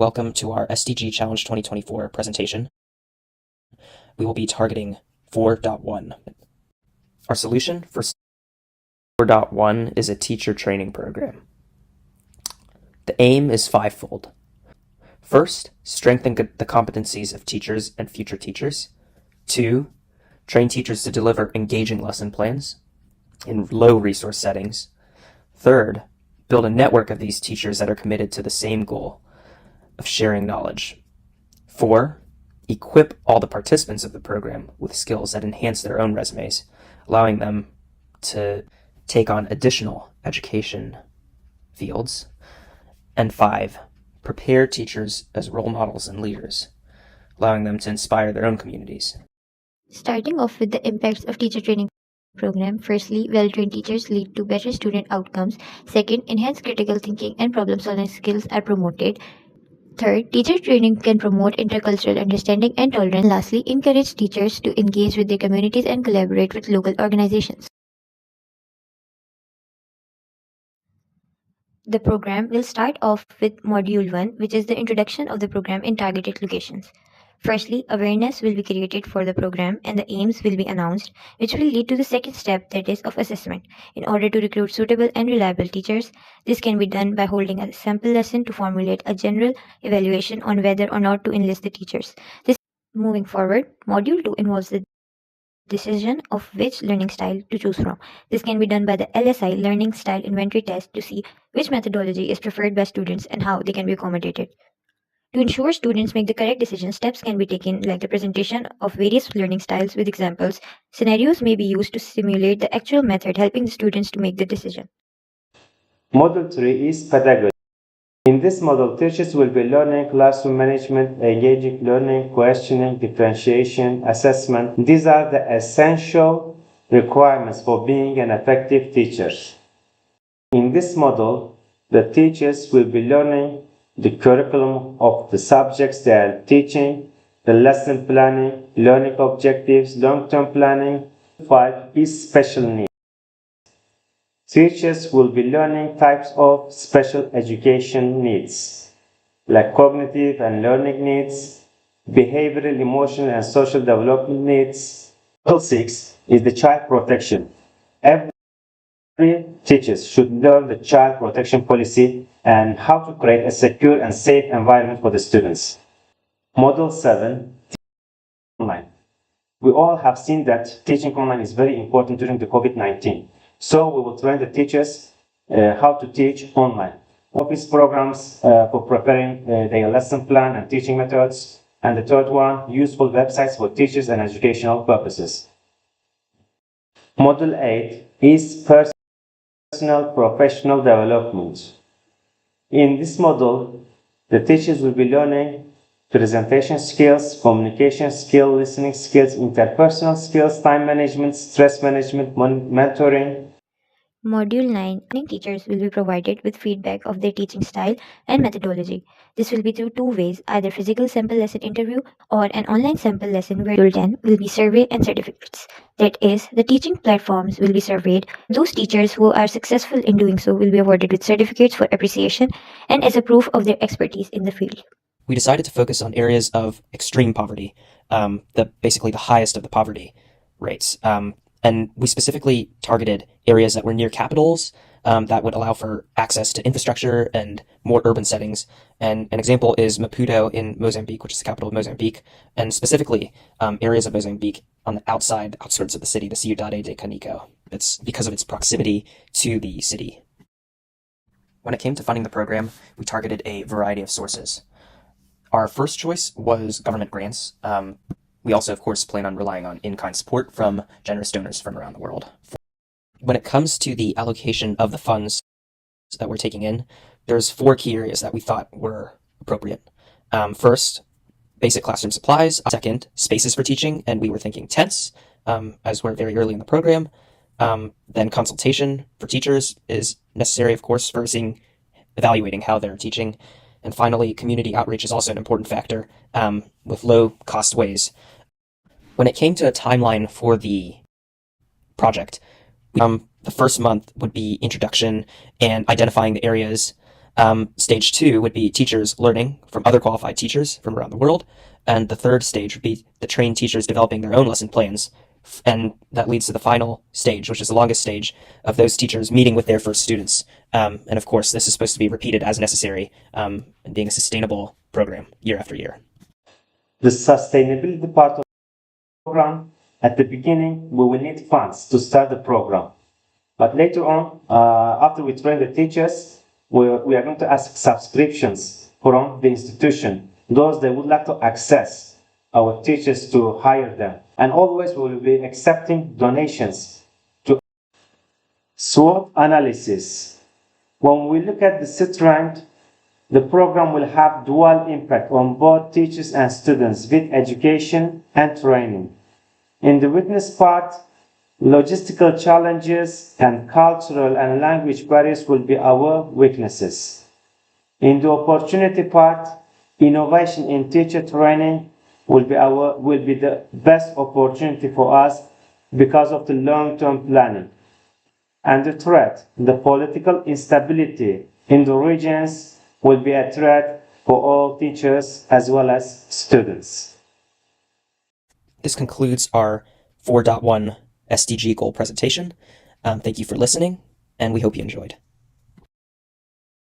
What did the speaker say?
Welcome to our SDG Challenge 2024 presentation. We will be targeting 4.1. Our solution for 4.1 is a teacher training program. The aim is fivefold. First, strengthen the competencies of teachers and future teachers. 2, train teachers to deliver engaging lesson plans in low resource settings. 3rd, build a network of these teachers that are committed to the same goal of sharing knowledge. 4, equip all the participants of the program with skills that enhance their own resumes, allowing them to take on additional education fields. And 5, prepare teachers as role models and leaders, allowing them to inspire their own communities. Starting off with the impacts of teacher training program. Firstly, well-trained teachers lead to better student outcomes. Second, enhanced critical thinking and problem-solving skills are promoted. Third, teacher training can promote intercultural understanding and tolerance. Lastly, encourage teachers to engage with their communities and collaborate with local organizations. The program will start off with Module 1, which is the introduction of the program in targeted locations. Firstly, awareness will be created for the program and the aims will be announced, which will lead to the second step, that is of assessment. In order to recruit suitable and reliable teachers, this can be done by holding a sample lesson to formulate a general evaluation on whether or not to enlist the teachers. Moving forward, Module 2 involves the decision of which learning style to choose from. This can be done by the LSI Learning Style Inventory Test to see which methodology is preferred by students and how they can be accommodated. To ensure students make the correct decision, steps can be taken like the presentation of various learning styles with examples. Scenarios may be used to simulate the actual method, helping the students to make the decision. Model 3 is pedagogy. In this model, teachers will be learning classroom management, engaging learning, questioning, differentiation, assessment. These are the essential requirements for being an effective teacher. In this model, the teachers will be learning the curriculum of the subjects they are teaching, the lesson planning, learning objectives, long-term planning. 5 is special needs. Teachers will be learning types of special education needs, like cognitive and learning needs, behavioral, emotional, and social development needs. Level 6 is the child protection. Every teacher should learn the child protection policy and how to create a secure and safe environment for the students. Model 7, online. We all have seen that teaching online is very important during the COVID-19. So we will train the teachers how to teach online. Office programs for preparing their lesson plan and teaching methods. And the third one, useful websites for teachers and educational purposes. Model 8 is personal professional development. In this model, the teachers will be learning presentation skills, communication skills, listening skills, interpersonal skills, time management, stress management, mentoring. Module 9, teachers will be provided with feedback of their teaching style and methodology. This will be through two ways, either physical sample lesson interview or an online sample lesson where Module 10 will be survey and certificates. That is, the teaching platforms will be surveyed. Those teachers who are successful in doing so will be awarded with certificates for appreciation and as a proof of their expertise in the field. We decided to focus on areas of extreme poverty, basically the highest of the poverty rates. And we specifically targeted areas that were near capitals that would allow for access to infrastructure and more urban settings. And an example is Maputo in Mozambique, which is the capital of Mozambique, and specifically areas of Mozambique on the outskirts of the city, the Ciudade de Canico. It's because of its proximity to the city. When it came to funding the program, we targeted a variety of sources. Our first choice was government grants. We also, of course, plan on relying on in-kind support from generous donors from around the world. When it comes to the allocation of the funds that we're taking in, there's 4 key areas that we thought were appropriate. First, basic classroom supplies. Second, spaces for teaching, and we were thinking tents, as we're very early in the program. Then consultation for teachers is necessary, of course, for evaluating how they're teaching. And finally, community outreach is also an important factor with low-cost ways. When it came to a timeline for the project, the first month would be introduction and identifying the areas Stage 2 would be teachers learning from other qualified teachers from around the world. And the third stage would be the trained teachers developing their own lesson plans. And that leads to the final stage, which is the longest stage, of those teachers meeting with their first students. And of course, this is supposed to be repeated as necessary, and being a sustainable program year after year. The sustainability part of the program, at the beginning, we will need funds to start the program. But later on, after we train the teachers, we are going to ask subscriptions from the institution, those that would like to access our teachers to hire them. And always we will be accepting donations to SWOT analysis. When we look at the strength, the program will have dual impact on both teachers and students with education and training. In the witness part, logistical challenges and cultural and language barriers will be our weaknesses. In the opportunity part, innovation in teacher training will be the best opportunity for us because of the long-term planning. And the threat, the political instability in the regions, will be a threat for all teachers as well as students. This concludes our 4.1 SDG goal presentation. Thank you for listening, and we hope you enjoyed.